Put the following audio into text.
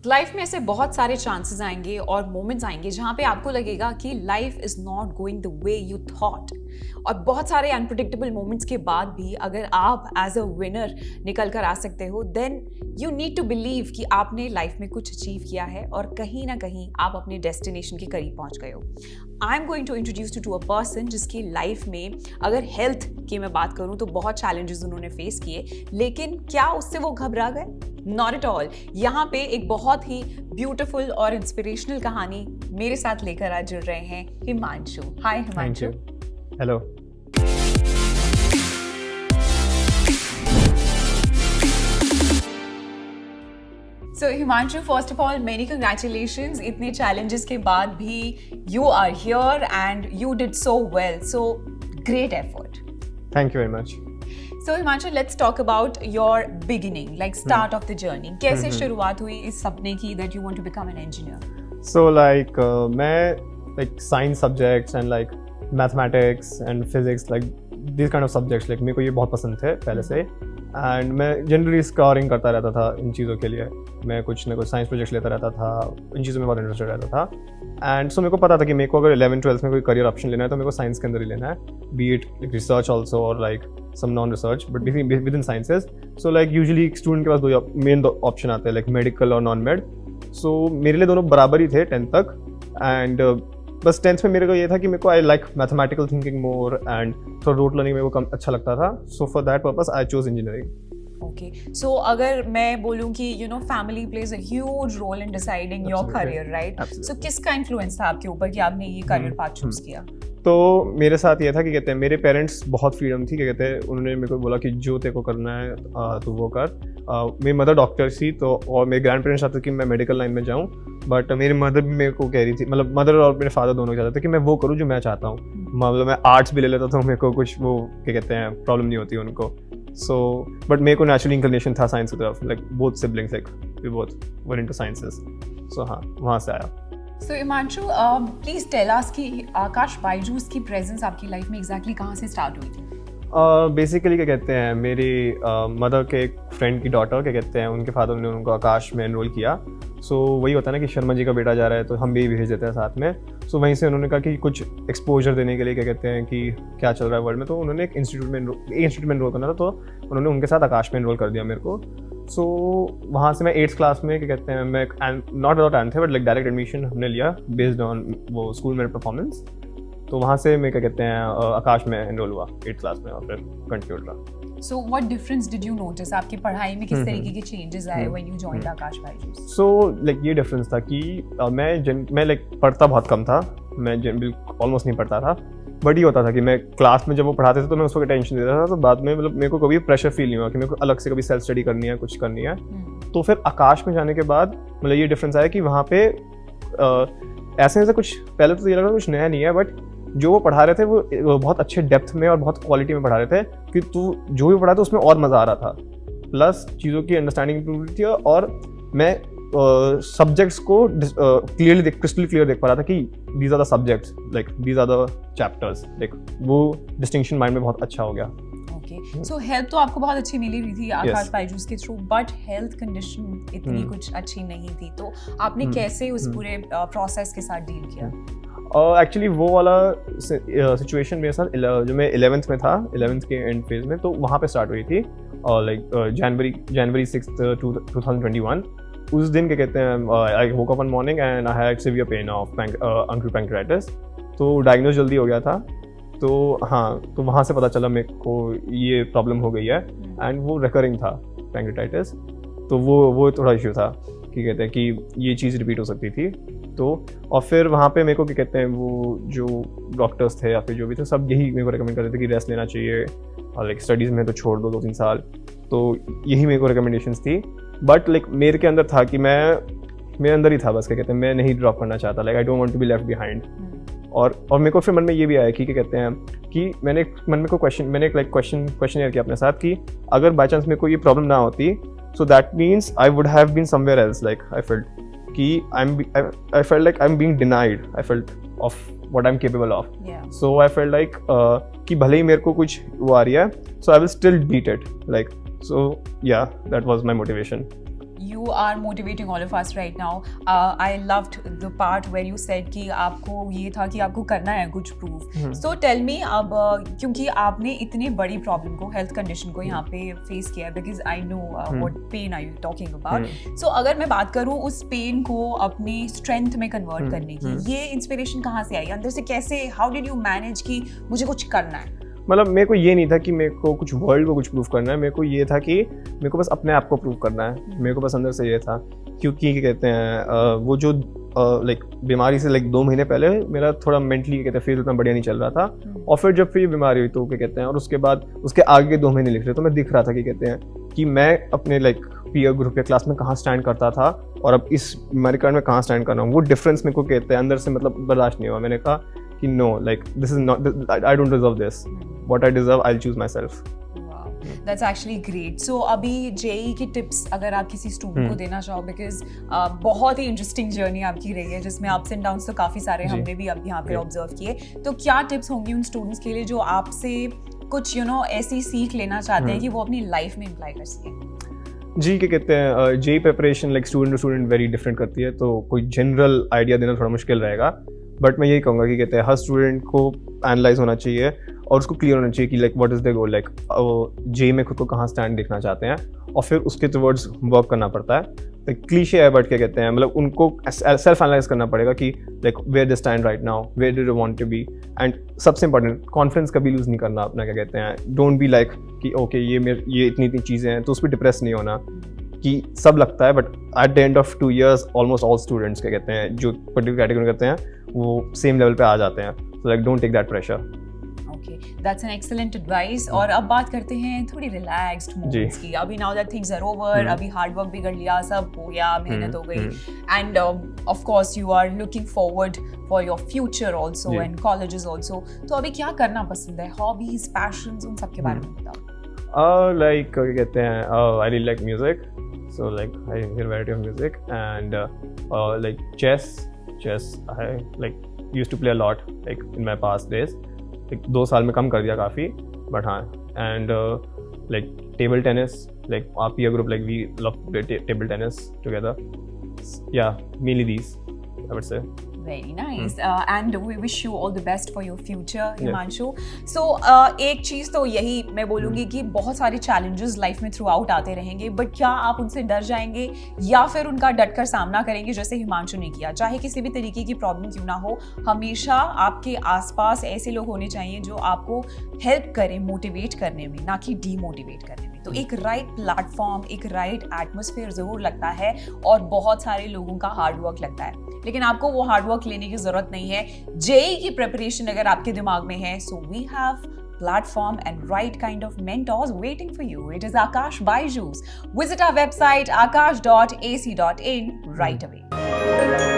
Life में ऐसे बहुत सारे चांसेस आएंगे और मोमेंट्स आएंगे जहाँ पे आपको लगेगा कि life is not going the way you thought, और बहुत सारे अनप्रिडिक्टेबल मोमेंट्स के बाद भी अगर आप एज अ विनर निकल कर आ सकते हो, then you need to believe कि आपने लाइफ में कुछ अचीव किया है और कहीं ना कहीं आप अपने डेस्टिनेशन के करीब पहुंच गए हो। I am going to introduce to a person जिसकी लाइफ में अगर हेल्थ की मैं बात करूं तो बहुत चैलेंजेस उन्होंने फेस किए, लेकिन क्या उससे वो घबरा गए? Not at all. यहाँ पे एक बहुत ही ब्यूटीफुल और इंस्पिरेशनल कहानी मेरे साथ लेकर आज जुड़ रहे हैं Himanshu. Hi Himanshu. Hello. So Himanshu, first of all, many congratulations. इतने challenges के बाद भी you are here and you did so well. So great effort. Thank you very much. So Himanshu, let's talk about your beginning, like start of the journey. कैसे शुरुआत हुई इस सपने की that you want to become an engineer? So मैं science subjects and like mathematics and physics, like these kind of subjects, like मेरे को ये बहुत पसंद थे पहले से, एंड मैं जनरली स्कोरिंग करता रहता था इन चीज़ों के लिए। मैं कुछ ना कुछ साइंस प्रोजेक्ट्स लेता रहता था, इन चीज़ों में बहुत इंटरेस्टेड रहता था। एंड सो मेरे को पता था कि मेरे को अगर 11th-12th में कोई करियर ऑप्शन लेना है तो मेरे को साइंस के अंदर ही लेना है, बी इट रिसर्च ऑल्सो और like some non research, but within sciences. So like usually एक स्टूडेंट के पास दो मेन ऑप्शन आते हैं, लाइक मेडिकल और नॉन मेड। सो मेरे लिए दोनों बराबर ही थे 10th तक। एंड बस 10th में मेरे को ये था कि मेरे को I like mathematical thinking more and थोड़ा रूट लर्निंग मेरे को कम अच्छा लगता था। So for that purpose I chose engineering. Okay, so अगर मैं बोलूँ कि family plays a huge role in deciding your career, right? Absolutely. So किसका influence था आपके ऊपर कि आपने ये career path choose किया? तो मेरे साथ ये था कि कहते हैं मेरे पेरेंट्स बहुत फ्रीडम थी, क्या कहते हैं उन्होंने मेरे को बोला कि जो तेरे को करना है तो वो कर। मेरी मदर डॉक्टर थी तो, और मेरे ग्रैंड पेरेंट्स चाहते थे कि मैं मेडिकल लाइन में जाऊँ, बट मेरी मदर भी मेरे को कह रही थी, मतलब मदर और मेरे फादर दोनों चाहते थे कि मैं वो करूँ जो मैं चाहता हूँ। मतलब मैं आर्ट्स भी ले लेता तो मेरे को कुछ वो क्या कहते हैं प्रॉब्लम नहीं होती उनको। सो बट मेरे को नेचुरली इंक्लिनेशन था साइंस की तरफ, like both siblings like we both were into sciences. So हाँ, वहाँ से आया। So Himanshu, please tell us कि आकाश बायजूस की प्रेजेंस आपकी लाइफ में एग्जैक्टली कहाँ से स्टार्ट हुई थी? बेसिकली क्या कहते हैं मेरी मदर के एक फ्रेंड की डॉटर, क्या कहते हैं उनके फादर ने उनको आकाश में एनरोल किया। सो वही होता है ना कि शर्मा जी का बेटा जा रहा है तो हम भी भेज देते हैं साथ में। सो वहीं से उन्होंने कहा कि कुछ एक्सपोजर देने के लिए, क्या कहते हैं कि क्या चल रहा है वर्ल्ड में, तो उन्होंने एक इंस्टीट्यूट में एनरोल करना था, तो उन्होंने उनके साथ आकाश में एनरोल कर दिया मेरे को। सो वहाँ से मैं 8th क्लास में, क्या कहते हैं मैं not without nth but like direct admission हमने लिया बेस्ड ऑन वो स्कूल में परफॉर्मेंस। तो वहाँ से मैं, क्या कहते हैं आकाश में एनरोल हुआ 8th क्लास में और फिर कंटिन्यूड रहा। So what difference did you notice? आपकी पढ़ाई में किस तरीके के changes आए when you joined Akash Byju's? So like ये डिफरेंस था कि मैं लाइक पढ़ता बहुत कम था, मैं ऑलमोस्ट नहीं पढ़ता था, बट ये होता था कि मैं क्लास में जब वो पढ़ाते थे तो मैं उसको टेंशन देता था, तो बाद में मतलब मेरे को कभी प्रेशर फील नहीं हुआ कि मेरे को अलग से कभी सेल्फ स्टडी करनी है, कुछ करनी है। तो फिर आकाश में जाने के बाद मतलब ये डिफरेंस आया कि वहाँ पे ऐसे कुछ पहले तो ये लगा कुछ नया नहीं है, बट जो वो पढ़ा रहे थे वो बहुत अच्छे डेप्थ में और बहुत क्वालिटी में पढ़ा रहे थे कि तू जो भी पढ़ा था उसमें और मज़ा आ रहा था, प्लस चीज़ों की अंडरस्टैंडिंग इंप्रूव थी, और मैं सब्जेक्ट्स को क्रिस्टल क्लियर देख पा रहा था कि these are the subjects, like these are the chapters, like वो डिस्टिंक्शन माइंड में बहुत अच्छा हो गया। ओके, सो हेल्थ तो आपको बहुत अच्छी मिली हुई थी आकाश बायजूस के थ्रू, बट हेल्थ कंडीशन इतनी कुछ अच्छी नहीं थी, तो आपने कैसे उस पूरे प्रोसेस के साथ डील किया? एक्चुअली वो वाला सिचुएशन मेरे साथ जो मैं 11th में था, 11th के एंड फेज में, तो वहाँ पे स्टार्ट हुई थी, और लाइक जनवरी 6, 2021। उस दिन, क्या कहते हैं I woke up one morning and I had severe pain of acute pancreatitis, तो डायग्नोज जल्दी हो गया था। तो हाँ, तो वहाँ से पता चला मेरे को ये प्रॉब्लम हो गई है, एंड वो रिकरिंग था पैंक्रियाटाइटिस, तो वो थोड़ा इश्यू था कि कहते हैं कि ये चीज़ रिपीट हो सकती थी। तो और फिर वहाँ पे मेरे को, क्या कहते हैं वो जो डॉक्टर्स थे या फिर जो भी थे सब यही मेरे को रिकमेंड करते थे कि रेस्ट लेना चाहिए, और लाइक स्टडीज़ में तो छोड़ दो 2-3 साल, तो यही मेरे को रिकमेंडेशंस थी। बट लाइक मेरे के अंदर था कि मेरे अंदर ही था बस, क्या कहते हैं मैं नहीं ड्रॉप करना चाहता, like I don't want to be left behind. और मेरे को फिर मन में ये भी आया कि, क्या कहते हैं कि मैंने एक क्वेश्चन किया अपने साथ कि अगर बाई चांस मेरे को ये प्रॉब्लम ना होती, so that means I would have been somewhere else, like I felt कि I felt like I'm being denied, I felt of what I'm capable of. Yeah. So I felt like कि भले ही मेरे को कुछ वो आ रही है, so I will still beat it, like so yeah, that was my motivation. You are motivating all of us right now. I loved the part where you said कि आपको ये था कि आपको करना है कुछ proof. So tell me अब क्योंकि आपने इतनी बड़ी problem को health condition को यहाँ पे face किया है, because I know what pain are you talking about. So अगर मैं बात करूँ उस pain को अपनी strength में convert करने की, ये inspiration कहाँ से आई अंदर से? कैसे, how did you manage कि मुझे कुछ करना है? मतलब मेरे को ये नहीं था कि मेरे को कुछ वर्ल्ड को कुछ प्रूव करना है, मेरे को ये था कि मेरे को बस अपने आप को प्रूव करना है। मेरे को बस अंदर से ये था, क्योंकि क्या कहते हैं वो जो लाइक बीमारी से लाइक 2 महीने पहले मेरा थोड़ा मेंटली कहते हैं फेज उतना बढ़िया नहीं चल रहा था, और फिर जब फिर ये बीमारी हुई तो क्या कहते हैं, और उसके बाद उसके आगे 2 महीने लिख रहे तो मैं दिख रहा था कि कहते हैं कि मैं अपने लाइक पीयर ग्रुप या क्लास में कहाँ स्टैंड करता था और अब इस बीमारी कारण में कहाँ स्टैंड कर रहा हूँ। वो डिफरेंस मेरे को कहते हैं अंदर से मतलब बर्दाश्त नहीं हुआ। मैंने कहा कि no, like this is not, I don't deserve this, what I deserve I will choose myself. That's actually great. So अभी JEE की टिप्स अगर आप किसी स्टूडेंट को देना चाहो, बिकॉज बहुत ही इंटरेस्टिंग जर्नी आपकी रही है जिसमें अप्स एंड डाउन्स तो काफ़ी सारे हमने भी अब यहाँ पे ऑब्जर्व किए, तो क्या टिप्स होंगी उन स्टूडेंट्स के लिए जो आपसे कुछ ऐसी सीख लेना चाहते हैं कि वो अपनी लाइफ में अप्लाई कर सकें? जी, क्या कहते हैं JEE preparation like student to student very different करती है, तो कोई जनरल आइडिया देना थोड़ा मुश्किल रहेगा, बट मैं यही कहूँगा कि कहते हैं हर स्टूडेंट को एनालाइज होना चाहिए और उसको क्लियर होना चाहिए कि like what is the goal, like JEE में खुद को कहाँ स्टैंड देखना चाहते हैं, और फिर उसके टुवर्ड्स वर्क करना पड़ता है। तो क्लीशे है बट क्या कहते हैं मतलब उनको सेल्फ एनालाइज करना पड़ेगा कि like where they stand right now, where do they want to be, and सबसे इंपॉर्टेंट कॉन्फिडेंस कभी लूज़ नहीं करना अपना। क्या कहते हैं डोंट बी लाइक कि ओके ये इतनी चीज़ें हैं तो उस पर डिप्रेस नहीं होना, कि सब लगता है but at the end of 2 years almost all students क्या कहते हैं जो पर्टिकुलर कैटेगरी करते हैं वो सेम लेवल पे आ जाते हैं, so like don't take that pressure. Okay, that's an excellent advice. और अब बात करते हैं थोड़ी relaxed moments की। अभी now that things are over, अभी hard work भी कर लिया, सब हो गया, मेहनत हो गई, and of course you are looking forward for your future also and colleges also. तो अभी क्या करना पसंद है? Hobbies, passions, उन सब के बारे में बताओ। Like क्या कहते हैं I really like music, so like I hear variety of music, and like chess I like used to play a lot like in my past days. 2 साल में कम कर दिया काफ़ी, बट हाँ, and like table tennis, like our peer group like we love to play table tennis together. Yeah, mainly these I would say. Very nice. And we wish you all the best for your future, Himanshu. So एक चीज़ तो यही मैं बोलूँगी कि बहुत सारे challenges life में through out आते रहेंगे, बट क्या आप उनसे डर जाएंगे या फिर उनका डटकर सामना करेंगे जैसे हिमांशु ने किया? चाहे किसी भी तरीके की प्रॉब्लम क्यों ना हो, हमेशा आपके आसपास ऐसे लोग होने चाहिए जो आपको हेल्प करें मोटिवेट करने में, ना कि डीमोटिवेट करने में। तो एक राइट प्लेटफॉर्म, एक राइट एटमॉस्फेयर ज़रूर लगता है और बहुत सारे लोगों का हार्ड वर्क लगता है, लेकिन आपको वो हार्ड वर्क लेने की जरूरत नहीं है। JEE की प्रिपरेशन अगर आपके दिमाग में है, so we have platform and right kind of mentors waiting for you. It is Aakash Byju's. Visit our website aakash.ac.in right away.